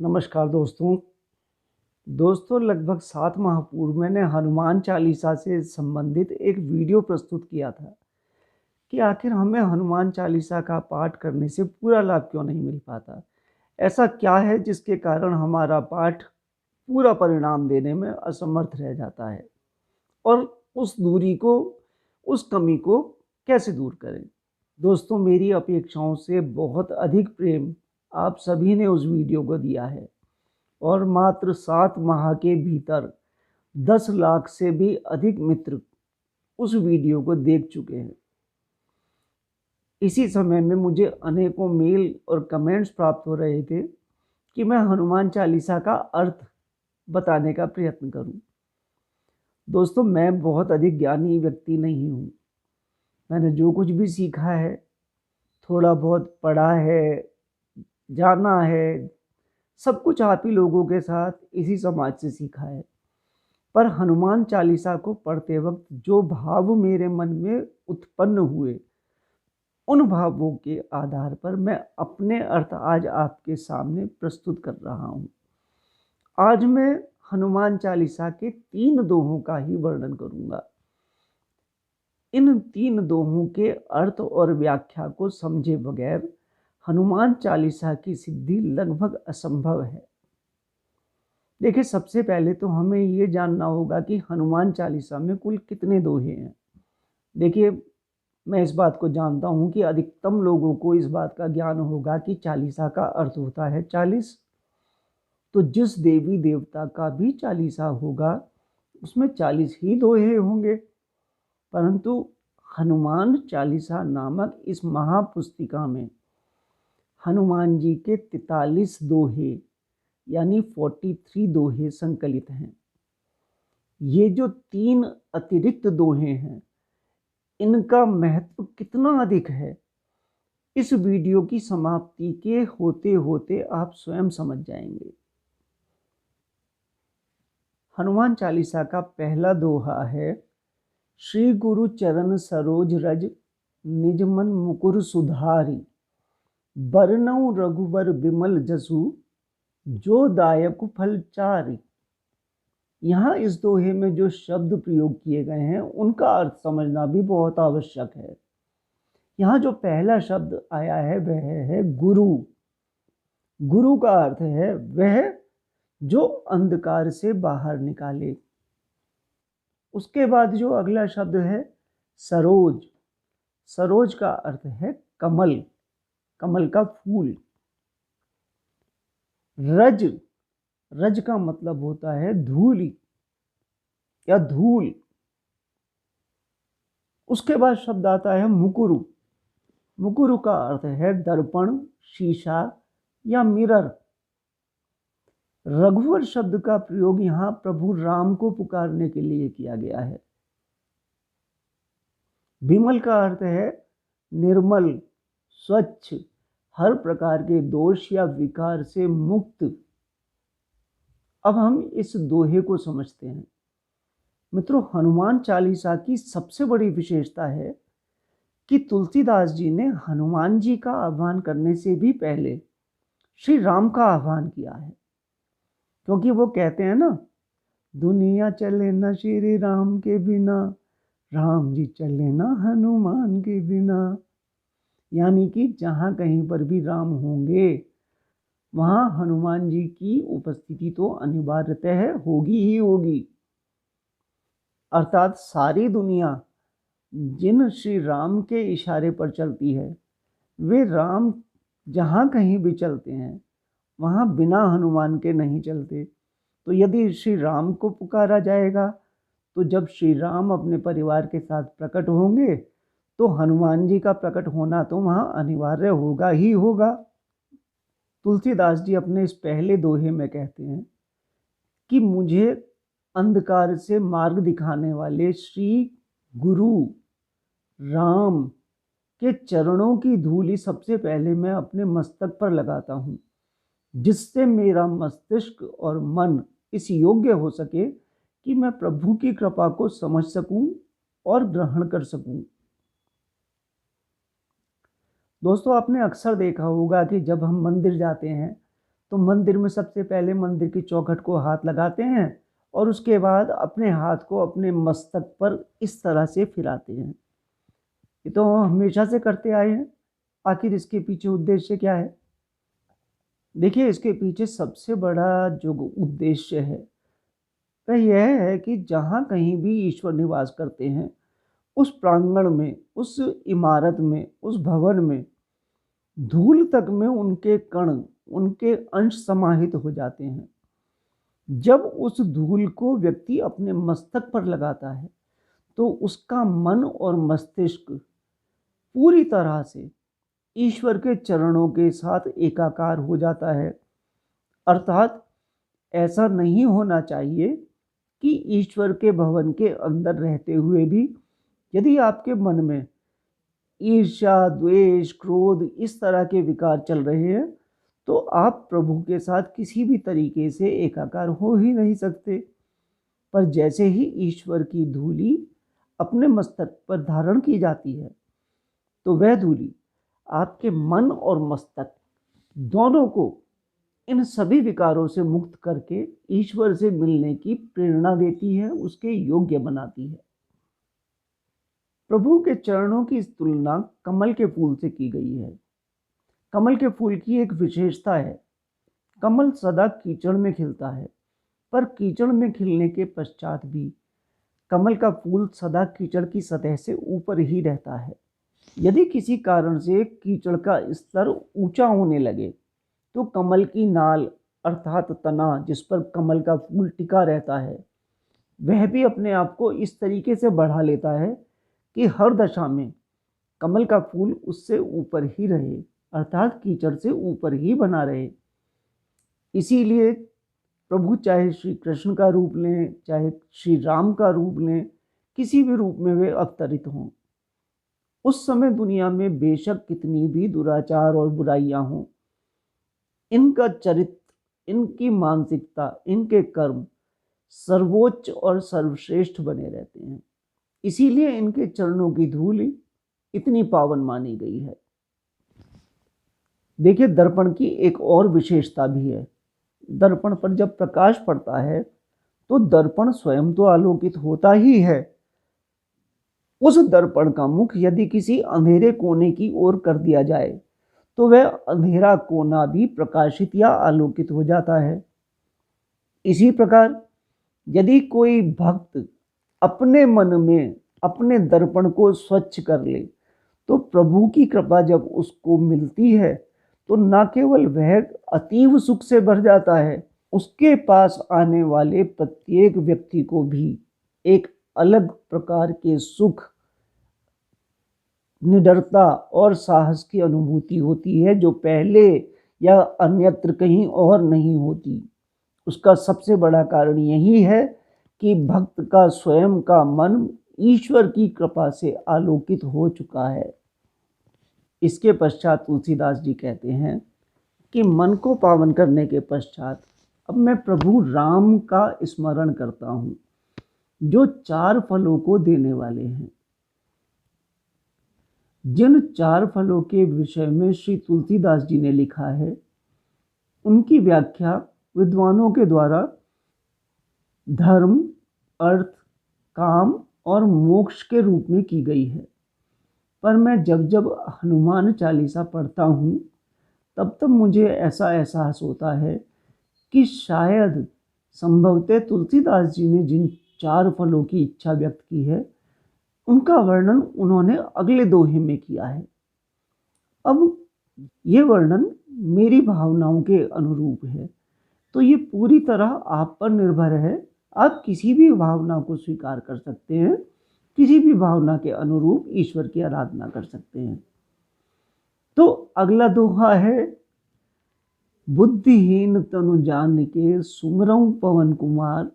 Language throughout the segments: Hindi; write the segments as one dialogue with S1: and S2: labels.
S1: नमस्कार दोस्तों लगभग 7 माह पूर्व मैंने हनुमान चालीसा से संबंधित एक वीडियो प्रस्तुत किया था कि आखिर हमें हनुमान चालीसा का पाठ करने से पूरा लाभ क्यों नहीं मिल पाता। ऐसा क्या है जिसके कारण हमारा पाठ पूरा परिणाम देने में असमर्थ रह जाता है और उस कमी को कैसे दूर करें। दोस्तों, मेरी अपेक्षाओं से बहुत अधिक प्रेम आप सभी ने उस वीडियो को दिया है और मात्र 7 माह के भीतर 10 लाख से भी अधिक मित्र उस वीडियो को देख चुके हैं। इसी समय में मुझे अनेकों मेल और कमेंट्स प्राप्त हो रहे थे कि मैं हनुमान चालीसा का अर्थ बताने का प्रयत्न करूं। दोस्तों, मैं बहुत अधिक ज्ञानी व्यक्ति नहीं हूं। मैंने जो कुछ भी सीखा है, थोड़ा बहुत पढ़ा है, जाना है, सब कुछ आप ही लोगों के साथ इसी समाज से सीखा है। पर हनुमान चालीसा को पढ़ते वक्त जो भाव मेरे मन में उत्पन्न हुए, उन भावों के आधार पर मैं अपने अर्थ आज आपके सामने प्रस्तुत कर रहा हूँ। आज मैं हनुमान चालीसा के 3 दोहों का ही वर्णन करूँगा। इन 3 दोहों के अर्थ और व्याख्या को समझे बगैर हनुमान चालीसा की सिद्धि लगभग असंभव है। देखिए, सबसे पहले तो हमें ये जानना होगा कि हनुमान चालीसा में कुल कितने दोहे हैं। देखिए, मैं इस बात को जानता हूँ कि अधिकतम लोगों को इस बात का ज्ञान होगा कि चालीसा का अर्थ होता है 40। तो जिस देवी देवता का भी चालीसा होगा उसमें 40 ही दोहे होंगे। परंतु हनुमान चालीसा नामक इस महापुस्तिका में हनुमान जी के 43 दोहे यानी 43 दोहे संकलित हैं। ये जो 3 अतिरिक्त दोहे हैं, इनका महत्व कितना अधिक है, इस वीडियो की समाप्ति के होते होते आप स्वयं समझ जाएंगे। हनुमान चालीसा का पहला दोहा है, श्री गुरु चरण सरोज रज निज मन मुकुर सुधारी, बरनउँ रघुबर विमल जसु जो दायक फल चारि। यहाँ इस दोहे में जो शब्द प्रयोग किए गए हैं उनका अर्थ समझना भी बहुत आवश्यक है। यहाँ जो पहला शब्द आया है वह है गुरु। गुरु का अर्थ है वह जो अंधकार से बाहर निकाले। उसके बाद जो अगला शब्द है सरोज। सरोज का अर्थ है कमल, कमल का फूल। रज, रज का मतलब होता है धूली या धूल। उसके बाद शब्द आता है मुकुरु। मुकुरु का अर्थ है दर्पण, शीशा या मिरर। रघुवर शब्द का प्रयोग यहाँ प्रभु राम को पुकारने के लिए किया गया है। विमल का अर्थ है निर्मल, स्वच्छ, हर प्रकार के दोष या विकार से मुक्त। अब हम इस दोहे को समझते हैं। मित्रों, हनुमान चालीसा की सबसे बड़ी विशेषता है कि तुलसीदास जी ने हनुमान जी का आह्वान करने से भी पहले श्री राम का आह्वान किया है। क्योंकि वो कहते हैं ना, दुनिया चले न श्री राम के बिना, राम जी चले ना हनुमान के बिना। यानी कि जहाँ कहीं पर भी राम होंगे वहाँ हनुमान जी की उपस्थिति तो अनिवार्यतः होगी ही होगी। अर्थात सारी दुनिया जिन श्री राम के इशारे पर चलती है, वे राम जहाँ कहीं भी चलते हैं वहाँ बिना हनुमान के नहीं चलते। तो यदि श्री राम को पुकारा जाएगा तो जब श्री राम अपने परिवार के साथ प्रकट होंगे तो हनुमान जी का प्रकट होना तो वहाँ अनिवार्य होगा ही होगा। तुलसीदास जी अपने इस पहले दोहे में कहते हैं कि मुझे अंधकार से मार्ग दिखाने वाले श्री गुरु राम के चरणों की धूली सबसे पहले मैं अपने मस्तक पर लगाता हूँ, जिससे मेरा मस्तिष्क और मन इस योग्य हो सके कि मैं प्रभु की कृपा को समझ सकूं और ग्रहण कर सकूं। दोस्तों, आपने अक्सर देखा होगा कि जब हम मंदिर जाते हैं तो मंदिर में सबसे पहले मंदिर की चौखट को हाथ लगाते हैं और उसके बाद अपने हाथ को अपने मस्तक पर इस तरह से फिराते हैं। ये तो हमेशा से करते आए हैं। आखिर इसके पीछे उद्देश्य क्या है? देखिए, इसके पीछे सबसे बड़ा जो उद्देश्य है वह यह है कि जहाँ कहीं भी ईश्वर निवास करते हैं, उस प्रांगण में, उस इमारत में, उस भवन में धूल तक में उनके कण, उनके अंश समाहित हो जाते हैं। जब उस धूल को व्यक्ति अपने मस्तक पर लगाता है तो उसका मन और मस्तिष्क पूरी तरह से ईश्वर के चरणों के साथ एकाकार हो जाता है। अर्थात ऐसा नहीं होना चाहिए कि ईश्वर के भवन के अंदर रहते हुए भी यदि आपके मन में ईर्ष्या, द्वेष, क्रोध इस तरह के विकार चल रहे हैं तो आप प्रभु के साथ किसी भी तरीके से एकाकार हो ही नहीं सकते। पर जैसे ही ईश्वर की धूली अपने मस्तक पर धारण की जाती है तो वह धूली आपके मन और मस्तक दोनों को इन सभी विकारों से मुक्त करके ईश्वर से मिलने की प्रेरणा देती है, उसके योग्य बनाती है। प्रभु के चरणों की इस तुलना कमल के फूल से की गई है। कमल के फूल की एक विशेषता है, कमल सदा कीचड़ में खिलता है, पर कीचड़ में खिलने के पश्चात भी कमल का फूल सदा कीचड़ की सतह से ऊपर ही रहता है। यदि किसी कारण से कीचड़ का स्तर ऊंचा होने लगे तो कमल की नाल अर्थात तना जिस पर कमल का फूल टिका रहता है वह भी अपने आप को इस तरीके से बढ़ा लेता है कि हर दशा में कमल का फूल उससे ऊपर ही रहे, अर्थात कीचड़ से ऊपर ही बना रहे। इसीलिए प्रभु चाहे श्री कृष्ण का रूप लें, चाहे श्री राम का रूप लें, किसी भी रूप में वे अवतरित हों, उस समय दुनिया में बेशक कितनी भी दुराचार और बुराइयां हों, इनका चरित्र, इनकी मानसिकता, इनके कर्म सर्वोच्च और सर्वश्रेष्ठ बने रहते हैं। इसीलिए इनके चरणों की धूल इतनी पावन मानी गई है। देखिए, दर्पण की एक और विशेषता भी है। दर्पण पर जब प्रकाश पड़ता है तो दर्पण स्वयं तो आलोकित होता ही है। उस दर्पण का मुख यदि किसी अंधेरे कोने की ओर कर दिया जाए तो वह अंधेरा कोना भी प्रकाशित या आलोकित हो जाता है। इसी प्रकार यदि कोई भक्त अपने मन में अपने दर्पण को स्वच्छ कर ले तो प्रभु की कृपा जब उसको मिलती है तो न केवल वह अतीव सुख से भर जाता है, उसके पास आने वाले प्रत्येक व्यक्ति को भी एक अलग प्रकार के सुख, निडरता और साहस की अनुभूति होती है जो पहले या अन्यत्र कहीं और नहीं होती। उसका सबसे बड़ा कारण यही है कि भक्त का स्वयं का मन ईश्वर की कृपा से आलोकित हो चुका है। इसके पश्चात तुलसीदास जी कहते हैं कि मन को पावन करने के पश्चात अब मैं प्रभु राम का स्मरण करता हूँ जो 4 फलों को देने वाले हैं। जिन 4 फलों के विषय में श्री तुलसीदास जी ने लिखा है उनकी व्याख्या विद्वानों के द्वारा धर्म, अर्थ, काम और मोक्ष के रूप में की गई है। पर मैं जब जब हनुमान चालीसा पढ़ता हूँ तब तब मुझे ऐसा एहसास होता है कि शायद संभवतः तुलसीदास जी ने जिन 4 फलों की इच्छा व्यक्त की है उनका वर्णन उन्होंने अगले दोहे में किया है। अब ये वर्णन मेरी भावनाओं के अनुरूप है तो ये पूरी तरह आप पर निर्भर है। आप किसी भी भावना को स्वीकार कर सकते हैं, किसी भी भावना के अनुरूप ईश्वर की आराधना कर सकते हैं। तो अगला दोहा है, बुद्धिहीन तनु जान के सुमरऊं पवन कुमार,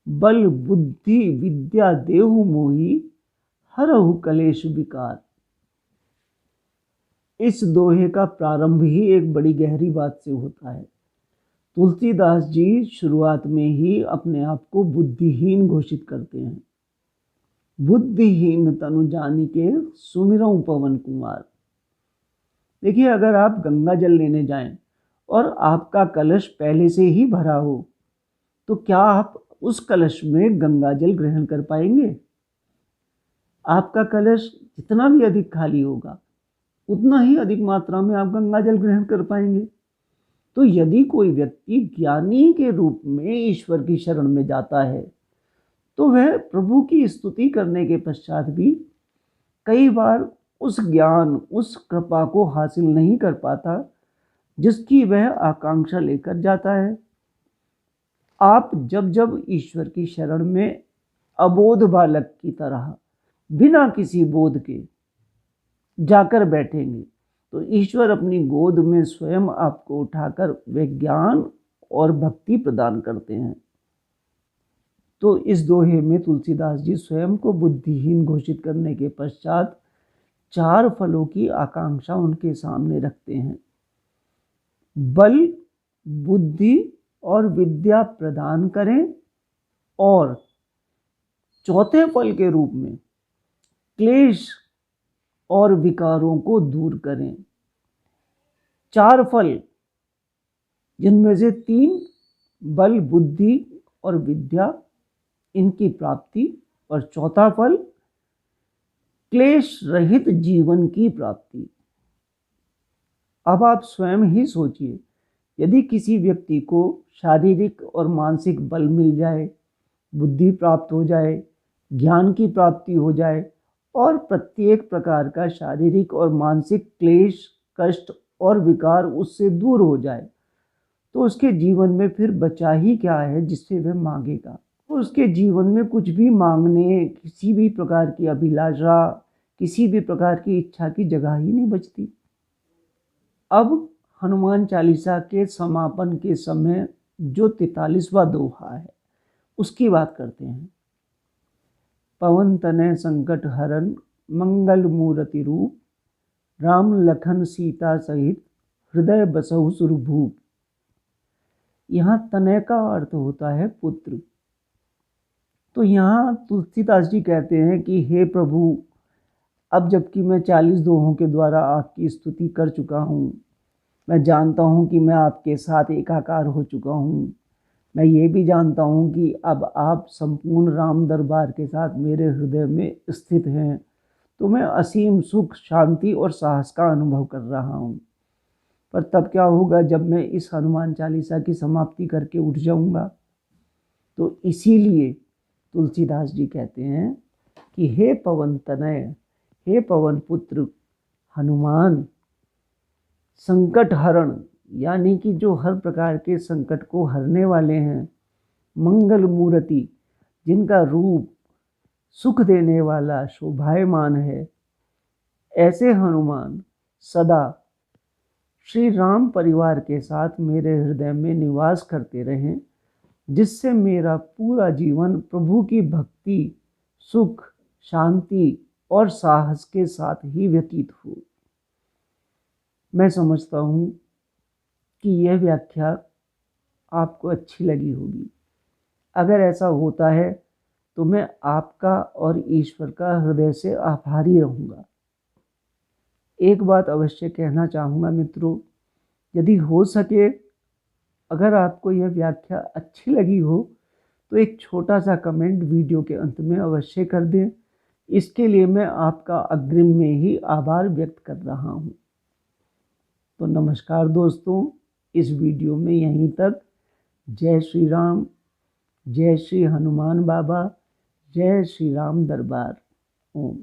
S1: बल बुद्धि विद्या देहु मोही, हरहु कलेश विकार। इस दोहे का प्रारंभ ही एक बड़ी गहरी बात से होता है। तुलसीदास जी शुरुआत में ही अपने आप को बुद्धिहीन घोषित करते हैं। बुद्धिहीन तनु जानिके सुमिरऊं पवन कुमार। देखिए, अगर आप गंगा जल लेने जाएं और आपका कलश पहले से ही भरा हो, तो क्या आप उस कलश में गंगा जल ग्रहण कर पाएंगे? आपका कलश जितना भी अधिक खाली होगा, उतना ही अधिक मात्रा में आप गंगा जल ग्रहण कर पाएंगे। तो यदि कोई व्यक्ति ज्ञानी के रूप में ईश्वर की शरण में जाता है, तो वह प्रभु की स्तुति करने के पश्चात भी कई बार उस ज्ञान, उस कृपा को हासिल नहीं कर पाता जिसकी वह आकांक्षा लेकर जाता है। आप जब जब ईश्वर की शरण में अबोध बालक की तरह बिना किसी बोध के जाकर बैठेंगे, तो ईश्वर अपनी गोद में स्वयं आपको उठाकर वे ज्ञान और भक्ति प्रदान करते हैं। तो इस दोहे में तुलसीदास जी स्वयं को बुद्धिहीन घोषित करने के पश्चात 4 फलों की आकांक्षा उनके सामने रखते हैं। बल, बुद्धि और विद्या प्रदान करें, और चौथे फल के रूप में क्लेश और विकारों को दूर करें। 4 फल, जिनमें से 3 बल, बुद्धि और विद्या, इनकी प्राप्ति, और चौथा फल क्लेश रहित जीवन की प्राप्ति। अब आप स्वयं ही सोचिए, यदि किसी व्यक्ति को शारीरिक और मानसिक बल मिल जाए, बुद्धि प्राप्त हो जाए, ज्ञान की प्राप्ति हो जाए, और प्रत्येक प्रकार का शारीरिक और मानसिक क्लेश, कष्ट और विकार उससे दूर हो जाए, तो उसके जीवन में फिर बचा ही क्या है जिससे वह मांगेगा? उसके जीवन में कुछ भी मांगने, किसी भी प्रकार की अभिलाषा, किसी भी प्रकार की इच्छा की जगह ही नहीं बचती। अब हनुमान चालीसा के समापन के समय जो 43वां दोहा है, उसकी बात करते हैं। पवन तनय संकट हरन, मंगल मूर्ति रूप, राम लखन सीता सहित, हृदय बसहु सुरभूप। यहाँ तनय का अर्थ होता है पुत्र। तो यहाँ तुलसीदास जी कहते हैं कि हे प्रभु, अब जबकि मैं 40 दोहों के द्वारा आपकी स्तुति कर चुका हूँ, मैं जानता हूँ कि मैं आपके साथ एकाकार हो चुका हूँ, मैं ये भी जानता हूँ कि अब आप संपूर्ण राम दरबार के साथ मेरे हृदय में स्थित हैं, तो मैं असीम सुख, शांति और साहस का अनुभव कर रहा हूँ। पर तब क्या होगा जब मैं इस हनुमान चालीसा की समाप्ति करके उठ जाऊँगा? तो इसीलिए तुलसीदास जी कहते हैं कि हे पवन तनय, हे पवन पुत्र हनुमान, संकट हरण, यानी कि जो हर प्रकार के संकट को हरने वाले हैं, मंगल मूर्ति, जिनका रूप सुख देने वाला, शोभायमान है, ऐसे हनुमान सदा श्री राम परिवार के साथ मेरे हृदय में निवास करते रहें, जिससे मेरा पूरा जीवन प्रभु की भक्ति, सुख, शांति और साहस के साथ ही व्यतीत हो। मैं समझता हूँ कि यह व्याख्या आपको अच्छी लगी होगी। अगर ऐसा होता है तो मैं आपका और ईश्वर का हृदय से आभारी रहूँगा। एक बात अवश्य कहना चाहूँगा मित्रों, यदि हो सके, अगर आपको यह व्याख्या अच्छी लगी हो तो एक छोटा सा कमेंट वीडियो के अंत में अवश्य कर दें। इसके लिए मैं आपका अग्रिम में ही आभार व्यक्त कर रहा हूँ। तो नमस्कार दोस्तों, इस वीडियो में यहीं तक। जय श्री राम, जय श्री हनुमान बाबा, जय श्री राम दरबार। ओम।